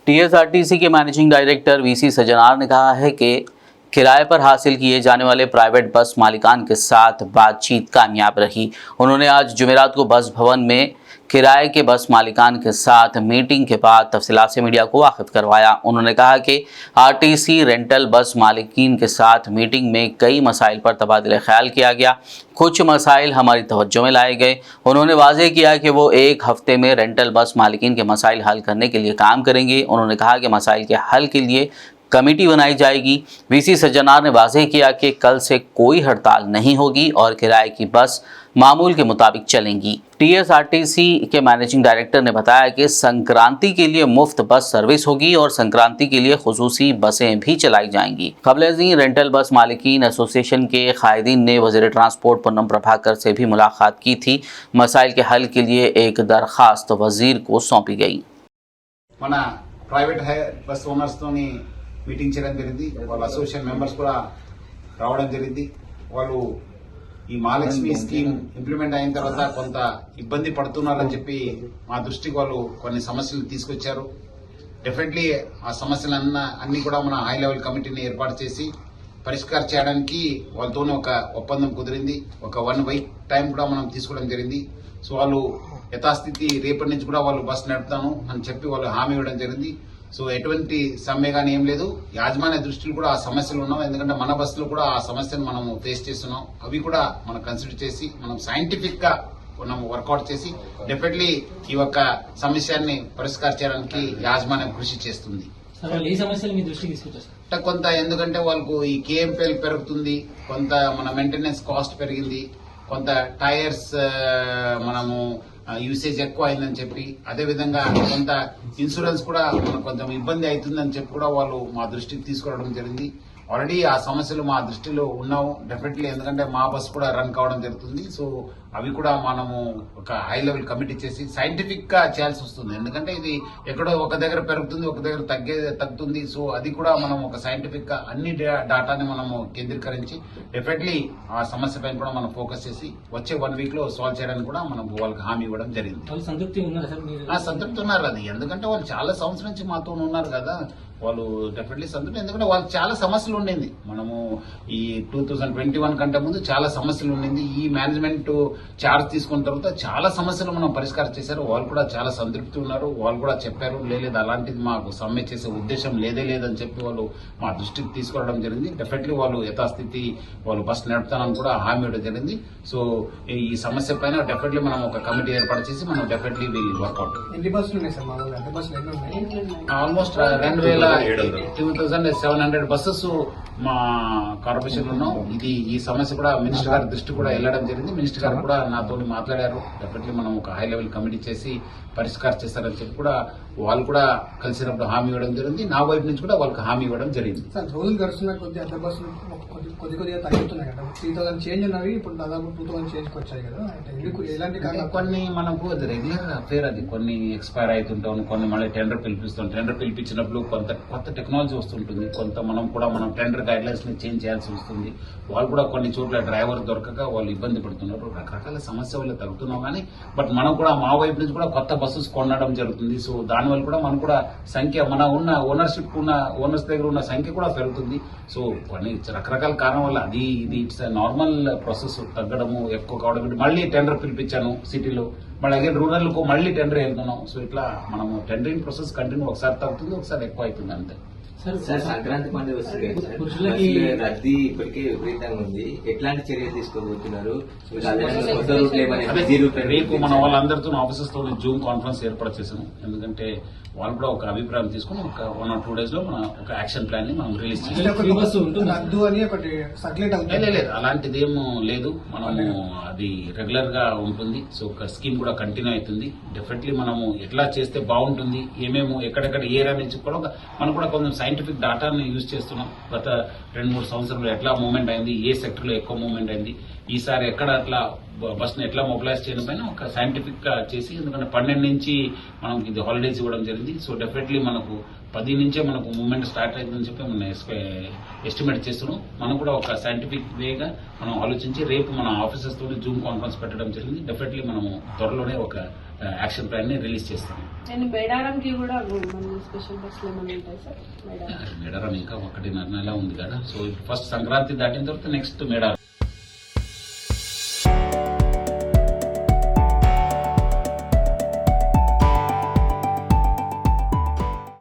TSRTC के managing director VC Sajjanar ने कहा है कि किराए पर हासिल किए जाने वाले प्राइवेट बस मालिकान के साथ बातचीत कामयाब रही। उन्होंने आज जुमेरात को बस भवन में किराए के बस मालिकान के साथ मीटिंग के बाद तफसीलात से मीडिया को वाकिफ करवाया। उन्होंने कहा कि आरटीसी रेंटल बस मालिकीन के साथ मीटिंग में कई मसाइल पर तबादला ख्याल किया गया। कुछ मसाइल हमारी तवज्जो में लाए गए। उन्होंने वाज़ेह किया कि वो एक हफ्ते में रेंटल बस मालिकीन के मसाइल हल करने के लिए काम करेंगे। उन्होंने कहा कि मसाइल के हल के लिए कमेटी बनाई जाएगी। वीसी सज्जनार ने वाज़ेह किया कि कल से कोई हड़ताल नहीं होगी और किराए की बस मामूल के मुताबिक चलेंगी। टीएसआरटीसी के मैनेजिंग डायरेक्टर ने बताया कि संक्रांति के लिए मुफ्त बस सर्विस होगी और संक्रांति के लिए खुसूसी बसें भी चलाई जाएंगी। क़ब्ल रेंटल बस मालिकीन एसोसिएशन के कायदीन ने वज़ीर ट्रांसपोर्ट पूनम प्रभाकर से भी मुलाकात की थी। मसाइल के हल के लिए एक दरख्वास्त वज़ीर को सौंपी गई। మన ప్రైవేట్ బస్ ఓనర్స్ తోని మీటింగ్ చేయడం జరిగింది. వాళ్ళ అసోసియేషన్ మెంబర్స్ కూడా రావడం జరిగింది. వాళ్ళు ఈ మహాలక్ష్మి స్కీమ్ ఇంప్లిమెంట్ అయిన తర్వాత కొంత ఇబ్బంది పడుతున్నారని చెప్పి మా దృష్టికి వాళ్ళు కొన్ని సమస్యలు తీసుకొచ్చారు. డెఫినెట్లీ ఆ సమస్యలన్నీ కూడా మన హై లెవెల్ కమిటీని ఏర్పాటు చేసి పరిష్కారం చేయడానికి వాళ్ళతోనే ఒక ఒప్పందం కుదిరింది. ఒక 1 వీక్ టైం కూడా మనం తీసుకోవడం జరిగింది. సో వాళ్ళు యథాస్థితి రేపటి నుంచి కూడా వాళ్ళు బస్సు నడుపుతాను అని చెప్పి వాళ్ళు హామీ ఇవ్వడం జరిగింది. సో ఎటువంటి సమ్మె కానీ ఏం లేదు. యాజమాన్య దృష్టిలో కూడా ఆ సమస్యలు ఉన్నాం. ఎందుకంటే మన బస్సులో కూడా ఆ సమస్యను మనం ఫేస్ చేస్తున్నాం. అవి కూడా మనం కన్సిడర్ చేసి మనం సైంటిఫిక్ గా మనం వర్కౌట్ చేసి డెఫినెట్లీ ఈ యొక్క సమస్యని పరిష్కారం చేయడానికి యాజమాన్యం కృషి చేస్తుంది. కొంత ఎందుకంటే వాళ్ళకు ఈ కేఎంపీఎల్ పెరుగుతుంది, కొంత మన మెయింటెనెన్స్ కాస్ట్ పెరిగింది, కొంత టైర్స్ మనము యూసేజ్ ఎక్కువ అయిందని చెప్పి, అదేవిధంగా కొంత ఇన్సూరెన్స్ కూడా మనకు కొంచెం ఇబ్బంది అవుతుందని చెప్పి కూడా వాళ్ళు మా దృష్టికి తీసుకురావడం జరిగింది. ఆల్రెడీ ఆ సమస్యలు మా దృష్టిలో ఉన్నావు డెఫినెట్లీ, ఎందుకంటే మా బస్ కూడా రన్ కావడం జరుగుతుంది. సో అవి కూడా మనము ఒక హై లెవెల్ కమిటీ చేసి సైంటిఫిక్ గా చేయాల్సి వస్తుంది. ఎందుకంటే ఇది ఎక్కడో ఒక దగ్గర పెరుగుతుంది, ఒక దగ్గర తగ్గుతుంది. సో అది కూడా మనం ఒక సైంటిఫిక్ గా అన్ని డాటాని మనము కేంద్రీకరించి డెఫినెట్లీ ఆ సమస్య పైన కూడా మనం ఫోకస్ చేసి వచ్చే 1 వీక్ లో సాల్వ్ చేయడానికి కూడా మనం వాళ్ళకి హామీ ఇవ్వడం జరిగింది. సంతృప్తి ఉన్నారు. అది ఎందుకంటే వాళ్ళు చాలా సంవత్సరం నుంచి మాతో ఉన్నారు కదా, వాళ్ళు డెఫినెట్లీ సంతృప్తి. ఎందుకంటే వాళ్ళకి చాలా సమస్యలు ఉండింది. మనము ఈ 2021 కంటే ముందు చాలా సమస్యలు ఉండింది. ఈ మేనేజ్మెంట్ చార్జ్ తీసుకున్న తర్వాత చాలా సమస్యలు మనం పరిష్కారం చేశారు. వాళ్ళు కూడా చాలా సంతృప్తి ఉన్నారు. వాళ్ళు కూడా చెప్పారు, లేదు అలాంటిది మాకు సమ్మె చేసే ఉద్దేశం లేదని చెప్పి వాళ్ళు మా దృష్టికి తీసుకురావడం జరిగింది. డెఫినెట్లీ వాళ్ళు యథాస్థితి వాళ్ళు బస్ నడుపుతానని కూడా హామీ ఇవ్వడం జరిగింది. సో ఈ సమస్య పైన డెఫినెట్లీ మనం ఒక కమిటీ ఏర్పాటు చేసి మనం definitely will work out. Almost 2700 buses మా కార్పొరేషన్ లో ఉన్నాం. ఇది ఈ సమస్య కూడా మినిస్టర్ గారి దృష్టి కూడా వెళ్లడం జరిగింది. మినిస్టర్ గారు కూడా నాతో మాట్లాడారు. డెఫినెట్లీ మనం ఒక హై లెవెల్ కమిటీ చేసి పరిష్కారం చేస్తారని చెప్పి కూడా వాళ్ళు కూడా కలిసినప్పుడు హామీ ఇవ్వడం జరిగింది. నా వైపు నుంచి కూడా వాళ్ళకి హామీ ఇవ్వడం జరిగింది. రోజులు గడుస్తున్న కొద్ది అద్దె బస్సులు కొద్దిగా తగ్గుతున్నాయి కదా, 3000 చేంజ్ ఉన్నవి ఇప్పుడు దాదాపు 2000 చేంజ్కి వచ్చాయి కదా. ఎలాంటి కొన్ని మనకు అది రెగ్యులర్ అఫేర్, అది కొన్ని ఎక్స్పైర్ అవుతుంటాం, కొన్ని మళ్ళీ టెండర్ పిలిపిస్తాం. టెండర్ పిలిపించినప్పుడు కొంత కొత్త టెక్నాలజీ వస్తుంటుంది, కొంత మనం టెండర్ గైడ్ లైన్స్ ని చేంజ్ చేయాల్సి వస్తుంది. వాళ్ళు కూడా కొన్ని చోట్ల డ్రైవర్ దొరకక వాళ్ళు ఇబ్బంది పడుతున్నారు. రకరకాల సమస్య వల్ల తగ్గుతున్నాం కానీ బట్ మనం కూడా మా వైపు నుంచి కూడా కొత్త బస్సెస్ కొనడం జరుగుతుంది. సో దానివల్ల కూడా మనం కూడా సంఖ్య మన ఉన్న ఓనర్స్ దగ్గర ఉన్న సంఖ్య కూడా పెరుగుతుంది. సో కొన్ని రకరకాల కారణం వల్ల ఇది ఇట్స్ నార్మల్ ప్రాసెస్ తగ్గడము ఎక్కువ కావడం. మళ్ళీ టెండర్ పిలిపించాను సిటీలో, మళ్ళీ అగైన్ రూరల్ కు మళ్ళీ టెండర్ వెళ్తున్నాం. సో ఇట్లా మనము టెండరింగ్ ప్రాసెస్ కంటిన్యూ, ఒకసారి తగ్గుతుంది ఒకసారి ఎక్కువ అవుతుంది అంతే. సార్ సంక్రాంతి పండుగ వస్తుంది, రద్దీ ఇప్పటికే విపరీతంగా ఉంది. ఎట్లాంటి చర్యలు తీసుకోబోతున్నారు? రేపు మన వాళ్ళందరితో ఆఫీసెస్ తో జూమ్ కాన్ఫరెన్స్ ఏర్పాటు చేశాను. ఎందుకంటే వాళ్ళు కూడా ఒక అభిప్రాయం తీసుకుని ఒక 1 or 2 days లో మన ఒక యాక్షన్ ప్లాన్ ని మనం రిలీజ్ చేస్తాం. లేదు అలాంటిది ఏమో లేదు, మనము అది రెగ్యులర్ గా ఉంటుంది. సో ఒక స్కీమ్ కూడా కంటిన్యూ అవుతుంది. డెఫినెట్లీ మనము ఎట్లా చేస్తే బాగుంటుంది, ఏమేమో ఎక్కడెక్కడ ఏరియా నుంచి కూడా మనం కూడా కొంచెం సైంటిఫిక్ డాటాని యూజ్ చేస్తున్నాం. గత 2-3 సంవత్సరాలు ఎట్లా మూవ్మెంట్ అయింది, ఏ సెక్టర్ లో ఎక్కువ మూవ్మెంట్ అయింది, ఈసారి ఎక్కడ అట్లా బస్ ని ఎట్లా మొబిలైజ్ చేయడం పైన ఒక సైంటిఫిక్ గా చేసి, ఎందుకంటే 12 నుంచి మనకి ఇది హాలిడేస్ ఇవ్వడం జరిగింది. సో డెఫినెట్లీ మనకు 10 నుంచే మనకు మూవ్మెంట్ స్టార్ట్ అయిందని చెప్పి మనం ఎస్టిమేట్ చేస్తున్నాం. మనం కూడా ఒక సైంటిఫిక్ వేగా మనం ఆలోచించి రేపు మన ఆఫీసర్స్ తో జూమ్ కాన్ఫరెన్స్ పెట్టడం జరిగింది. డెఫినెట్లీ మనము త్వరలోనే ఒక యాక్షన్ ప్లాన్ ని రిలీజ్ చేస్తాం. నేను మేడారంకి కూడా మన స్పెషల్ బస్సులు ఏమైనా ఉంటాయి సార్ మేడారం మేడారం ఇంకా 1.5 నెల ఉంది కదా, సో ఫస్ట్ సంక్రాంతి దాటిన తర్వాత నెక్స్ట్ మేడారం.